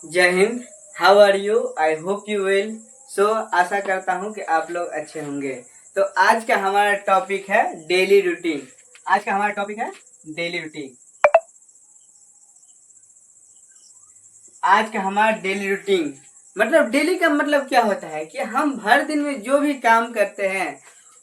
जय हिंद। How are you? I hope you will. So आशा करता हूँ कि आप लोग अच्छे होंगे। तो आज का हमारा टॉपिक है डेली रूटीन। आज का हमारा टॉपिक है डेली रूटीन। आज का हमारा डेली रूटीन मतलब डेली का मतलब क्या होता है कि हम हर दिन में जो भी काम करते हैं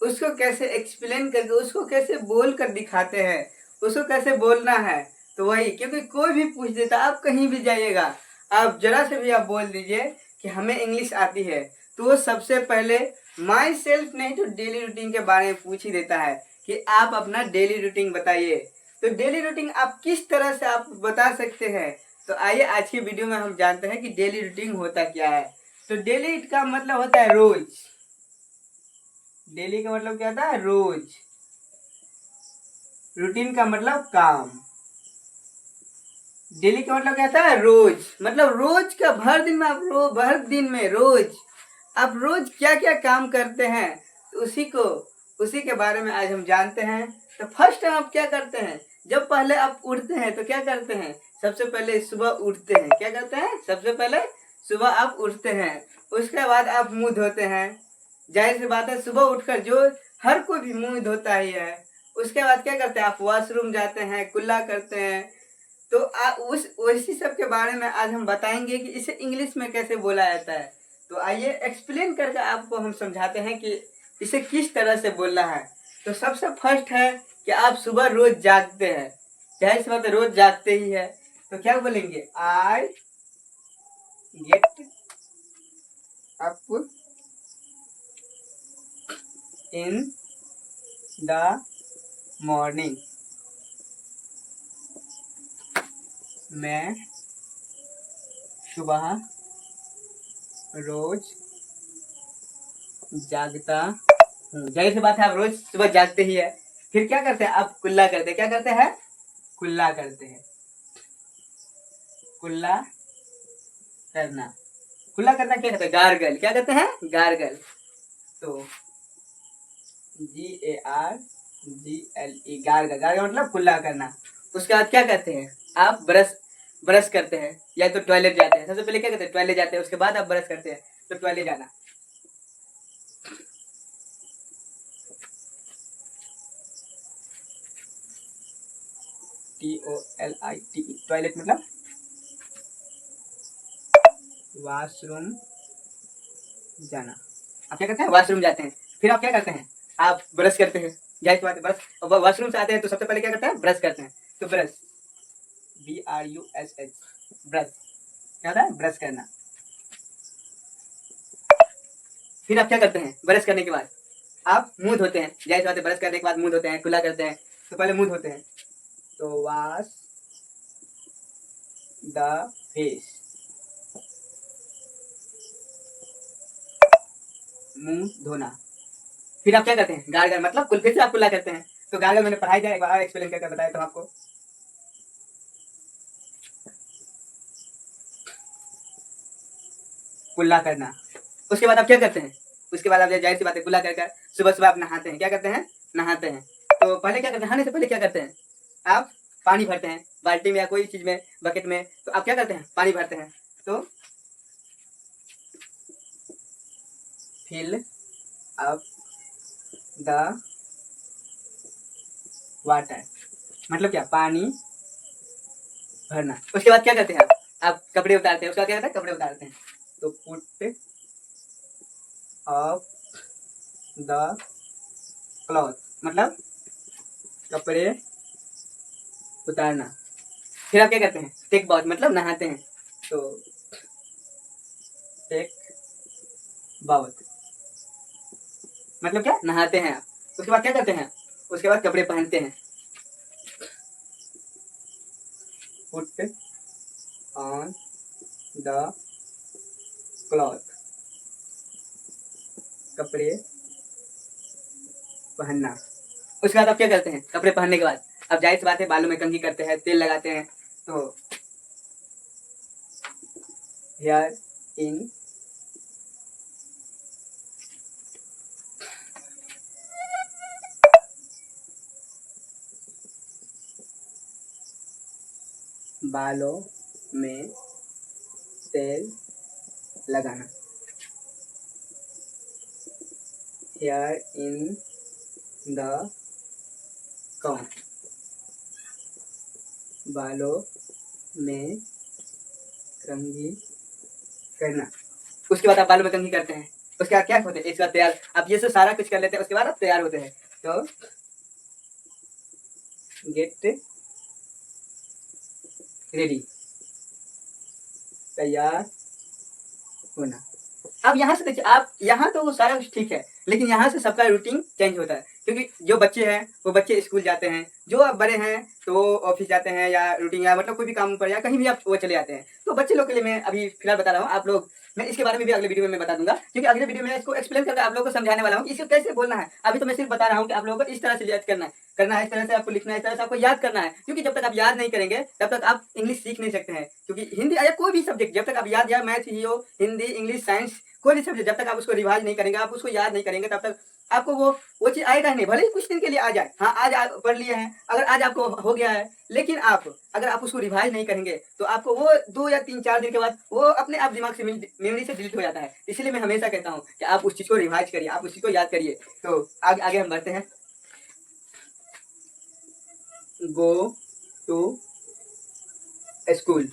उसको कैसे एक्सप्लेन करके, उसको कैसे बोल कर दिखाते हैं, उसको कैसे बोलना है। तो वही, क्योंकि कोई भी पूछ देता, आप कहीं भी जाइएगा, आप जरा से भी आप बोल दीजिए कि हमें इंग्लिश आती है, तो वो सबसे पहले माई सेल्फ नहीं तो डेली रूटीन के बारे में पूछ ही देता है कि आप अपना डेली रूटीन बताइए। तो डेली रूटीन आप किस तरह से आप बता सकते हैं। तो आइए आज की वीडियो में हम जानते हैं कि डेली रूटीन होता क्या है। तो डेली का मतलब होता है रोज। डेली का मतलब क्या होता है? रोज। रूटीन का मतलब काम। डेली का मतलब क्या होता है? रोज। मतलब रोज का भर दिन में आप भर दिन में रोज आप रोज क्या क्या काम करते हैं, तो उसी के बारे में आज हम जानते हैं। तो फर्स्ट टाइम आप क्या करते हैं? जब पहले आप उठते हैं तो क्या करते हैं? सबसे पहले सुबह उठते हैं, क्या करते हैं? सबसे पहले सुबह आप उठते हैं, उसके बाद आप मुंह धोते हैं। जाहिर सी बात है, सुबह उठकर जो हर कोई भी मुंह धोता ही है। उसके बाद क्या करते हैं? आप वॉशरूम जाते हैं, कुल्ला करते हैं। तो उस उसी सब के बारे में आज हम बताएंगे कि इसे इंग्लिश में कैसे बोला जाता है। तो आइए एक्सप्लेन करके आपको हम समझाते हैं कि इसे किस तरह से बोलना है। तो सबसे फर्स्ट है कि आप सुबह रोज जागते हैं, जाहिर सी बात है रोज जागते ही है। तो क्या बोलेंगे? आई get up in the morning. मैं सुबह रोज जागता हूँ। जाहिर सी बात है आप रोज सुबह जागते ही है। फिर क्या करते हैं? आप कुल्ला करते हैं। क्या करते हैं? कुल्ला करते हैं। कुल्ला करना। कुल्ला करना क्या कहते हैं? गार्गल। क्या कहते हैं? गार्गल। तो GARGLE, गार्गल। गार्गल मतलब कुल्ला करना। उसके बाद क्या करते हैं? आप ब्रश ब्रश करते हैं, या तो टॉयलेट जाते हैं। सबसे पहले क्या करते हैं? टॉयलेट जाते हैं, उसके बाद आप ब्रश करते हैं। तो टॉयलेट जाना। TOLITE, टॉयलेट मतलब वॉशरूम जाना। आप क्या करते हैं? वॉशरूम जाते हैं। फिर आप क्या करते हैं? आप ब्रश करते हैं। जाहिर सी बात है, ब्रश वॉशरूम से आते हैं तो सबसे पहले क्या करते हैं? ब्रश करते हैं। तो ब्रश, BRUSH, ब्रश। क्या होता है? ब्रश करना। फिर आप क्या करते हैं? ब्रश करने के बाद आप मुंह धोते हैं। जाहिर सी बात है, ब्रश करने के बाद मुंह धोते हैं, कुल्ला करते हैं। तो पहले मुंह धोते हैं, तो वॉश द फेस, मुंह धोना। फिर आप क्या करते हैं? गार्गल मतलब फिर से आप कुल्ला करते हैं। तो गार्गल मैंने पढ़ाई जाए, एक बार एक्सप्लेन करके बताया तो आपको। कुल्ला करना। उसके बाद आप क्या करते हैं? उसके बाद आप जाहिर सी बात है कुल्ला कर सुबह सुबह आप नहाते हैं। क्या करते हैं? नहाते हैं। तो पहले क्या करते हैं? नहाने से पहले क्या करते हैं? आप पानी भरते हैं बाल्टी में या कोई चीज में, बकेट में। तो आप क्या करते हैं? पानी भरते हैं। तो फिल अप द वाटर मतलब क्या? पानी भरना। उसके बाद क्या करते हैं? आप कपड़े उतारते हैं। उसके बाद क्या करते हैं? कपड़े उतारते हैं। तो पुट ऑफ द क्लॉथ मतलब कपड़े उतारना। फिर आप क्या करते हैं? टेक बाथ मतलब नहाते हैं। तो टेक बाथ मतलब क्या? नहाते हैं आप। उसके बाद क्या करते हैं? उसके बाद कपड़े पहनते हैं। पुट ऑन द क्लॉथ, कपड़े पहनना। उसके बाद आप क्या करते हैं? कपड़े पहनने के बाद अब जाहिर सी बात है बालों में कंघी करते हैं, तेल लगाते हैं। तो हेयर इन बालों में तेल लगाना। हेयर इन द कॉम्ब, बालों में कंघी करना। उसके बाद आप बालों में कंघी करते हैं, उसके बाद क्या होते हैं, इसके बाद तैयार, आप ये सब सारा कुछ कर लेते हैं, उसके बाद आप तैयार होते हैं। तो गेट रेडी, तैयार होना। अब यहाँ से देखिए, आप यहाँ तो वो सारा कुछ ठीक है, लेकिन यहाँ से सबका रूटीन चेंज होता है, क्योंकि जो बच्चे हैं वो बच्चे स्कूल जाते हैं, जो आप बड़े हैं तो वो ऑफिस जाते हैं या रूटीन या मतलब कोई भी काम पर या कहीं भी आप वो चले जाते हैं। तो बच्चे लोग के लिए मैं अभी फिलहाल बता रहा हूँ, आप लोग, मैं इसके बारे में भी अगले वीडियो में मैं बता दूंगा, क्योंकि अगले वीडियो में इसको एक्सप्लेन करके आप लोगों को समझाने वाला हूँ कि इसको कैसे बोलना है। अभी तो मैं सिर्फ बता रहा हूँ कि आप लोगों को इस तरह से याद करना है, इस तरह से आपको लिखना है, इस तरह से आपको याद करना है, क्योंकि जब तक आप याद नहीं करेंगे तब तक आप इंग्लिश सीख नहीं सकते हैं। क्योंकि हिंदी या कोई भी सब्जेक्ट जब तक आप याद, या मैथ ही हो, हिंदी, इंग्लिश, साइंस, कोई भी सब्जेक्ट जब तक आप उसको रिवाइज नहीं करेंगे, आप उसको याद नहीं करेंगे, तब तक आपको वो चीज आएगा नहीं। भले ही कुछ दिन के लिए आ जाए, हाँ आज आप पढ़ लिए हैं, अगर आज आपको हो गया है, लेकिन आप अगर आप उसको रिवाइज नहीं करेंगे तो आपको वो 2 या 3-4 दिन के बाद वो अपने आप दिमाग से मेमोरी से डिलीट हो जाता है। इसलिए मैं हमेशा कहता हूँ कि आप उस चीज को रिवाइज करिए, आप उस चीज को याद करिए। तो आगे हम बढ़ते हैं। गो टू स्कूल,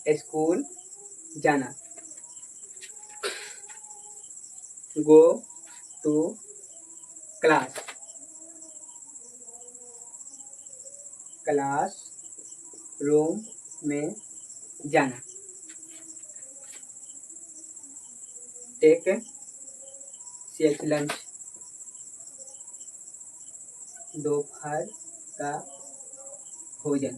स्कूल जाना। Go to class, class room में जाना। टेक सेक्स लंच, दोपहर का भोजन।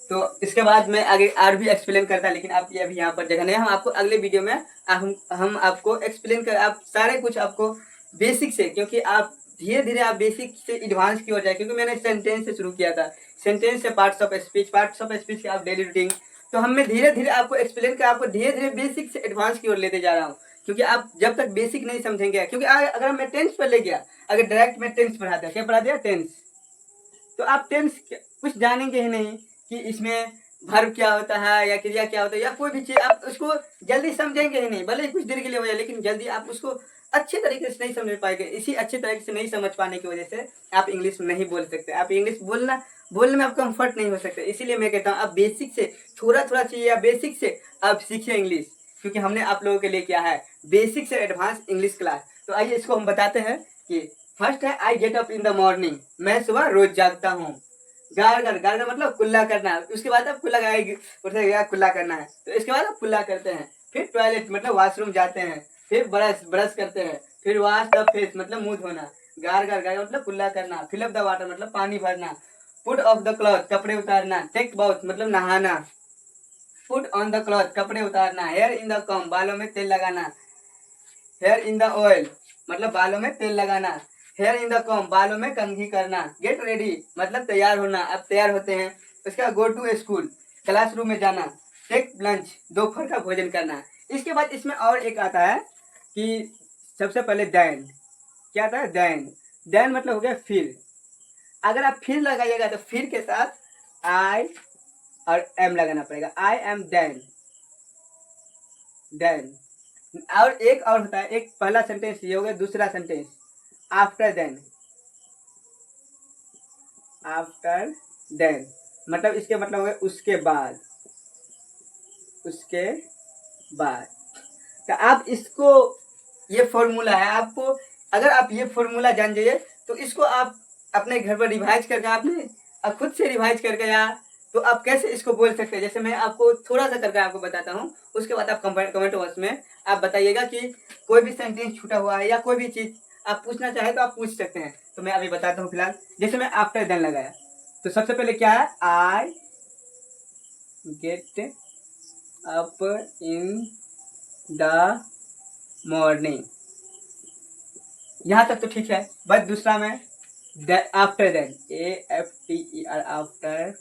तो इसके बाद मैं आगे और भी एक्सप्लेन करता, लेकिन आप ये अभी यहाँ पर जगह नहीं, हम आपको अगले वीडियो में हम आपको एक्सप्लेन कर, आप सारे कुछ आपको बेसिक से, क्योंकि आप धीरे धीरे आप बेसिक से एडवांस की ओर जाए, क्योंकि मैंने सेंटेंस से शुरू किया था, सेंटेंस से पार्ट्स ऑफ स्पीच की आप डेली रूटीन। तो हमने धीरे धीरे आपको एक्सप्लेन कर, आपको धीरे धीरे बेसिक से एडवांस की ओर लेते जा रहा हूँ, क्योंकि आप जब तक बेसिक नहीं समझेंगे, क्योंकि अगर मैं टेंस पर ले गया, अगर डायरेक्ट मैं टेंस पढ़ा दिया, क्या पढ़ा दिया, टेंस, तो आप टेंस कुछ जानेंगे ही नहीं कि इसमें वर्ब क्या होता है या क्रिया क्या होता है या कोई भी चीज, आप उसको जल्दी समझेंगे ही नहीं, भले ही कुछ देर के लिए हो जाए, लेकिन जल्दी आप उसको अच्छे तरीके से नहीं समझ पाएंगे। इसी अच्छे तरीके से नहीं समझ पाने की वजह से आप इंग्लिश नहीं बोल सकते, आप इंग्लिश बोलने में आप कंफर्ट नहीं हो सकते। इसीलिए मैं कहता हूँ आप बेसिक से थोड़ा थोड़ा चाहिए, या बेसिक से आप सीखिए इंग्लिश, क्योंकि हमने आप लोगों के लिए क्या है, बेसिक से एडवांस इंग्लिश क्लास। तो आइए इसको हम बताते हैं कि फर्स्ट है I get up in the morning, मैं सुबह रोज जागता हूँ। गार्गर, गार्गर मतलब कुल्ला करना, उसके बाद आप कुल्ला उठेगा, कुल्ला करना है, तो इसके बाद आप कुल्ला करते हैं। फिर टॉयलेट मतलब वॉशरूम जाते हैं, फिर ब्रश करते हैं, फिर वॉश द फेस मतलब मुंह धोना। गार्गर, गार्गर मतलब कुल्ला करना। फिल अप द वाटर मतलब पानी भरना। पुट ऑफ द क्लॉथ कपड़े उतारना। टेक बाउथ मतलब नहाना। पुट ऑन द क्लॉथ कपड़े उतारना। हेयर इन द कॉम्ब बालों में तेल लगाना। हेयर इन द ऑयल मतलब बालों में तेल लगाना। हेयर इन द कॉम्ब बालों में कंघी करना। गेट रेडी मतलब तैयार होना, अब तैयार होते हैं। उसका गो टू स्कूल क्लासरूम में जाना। टेक लंच दोपहर का भोजन करना। इसके बाद इसमें और एक आता है कि सबसे पहले देन, क्या आता है, देन। देन मतलब हो गया फिर। अगर आप फिर लगाइएगा तो फिर के साथ आई और एम लगाना पड़ेगा। I am then, then. और एक और होता है, एक पहला सेंटेंस ये हो गया, दूसरा sentence after then. After then मतलब इसके मतलब हो गया उसके बाद, उसके बाद। तो आप इसको, ये फॉर्मूला है, आपको अगर आप ये फॉर्मूला जान जाइए तो इसको आप अपने घर पर रिवाइज करके, आपने खुद से रिवाइज करके, या तो आप कैसे इसको बोल सकते हैं। जैसे मैं आपको थोड़ा सा करके आपको बताता हूँ, उसके बाद आप कमेंट बॉक्स में आप बताइएगा कि कोई भी सेंटेंस छूटा हुआ है या कोई भी चीज आप पूछना चाहे तो आप पूछ सकते हैं। तो मैं अभी बताता हूँ फिलहाल। जैसे मैं आफ्टर देन लगाया, तो सबसे पहले क्या है, I get up in the morning, यहाँ तक तो ठीक है। बस दूसरा में after then, AFTER after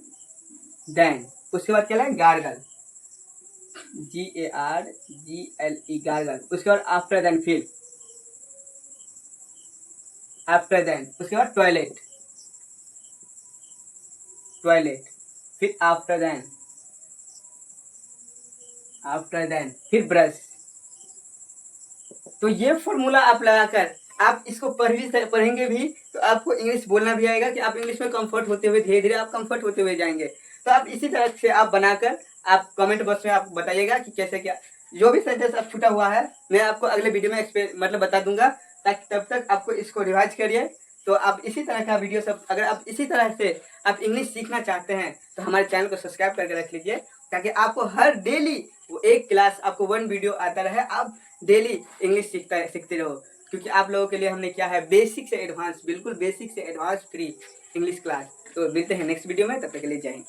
then, उसके बाद क्या है, गार्गल, GARGLE गार्गल। उसके बाद आफ्टर देन, फिर आफ्टर देन उसके बाद टॉयलेट, टॉयलेट। फिर आफ्टर देन आफ्टर देन फिर ब्रश। तो ये फॉर्मूला आप लगाकर आप इसको पढ़ेंगे भी तो आपको इंग्लिश बोलना भी आएगा कि आप इंग्लिश में कंफर्ट होते हुए धीरे धीरे आप कंफर्ट होते हुए जाएंगे। तो आप इसी तरह से आप बनाकर आप कमेंट बॉक्स में आप बताइएगा कि कैसे क्या जो भी सेंटेंस अब छूटा हुआ है मैं आपको अगले वीडियो में मतलब बता दूंगा, ताकि तब तक आपको इसको रिवाइज करिए। तो आप इसी तरह का वीडियो सब अगर आप इसी तरह से आप इंग्लिश सीखना चाहते हैं तो हमारे चैनल को सब्सक्राइब करके रख लीजिए, ताकि आपको हर डेली वो एक क्लास आपको 1 वीडियो आता रहे, आप डेली इंग्लिश सीखते रहो। क्योंकि आप लोगों के लिए हमने क्या है बेसिक से एडवांस, बिल्कुल बेसिक से एडवांस फ्री इंग्लिश क्लास। तो मिलते हैं नेक्स्ट वीडियो में, तब तक के लिए जय हिंद।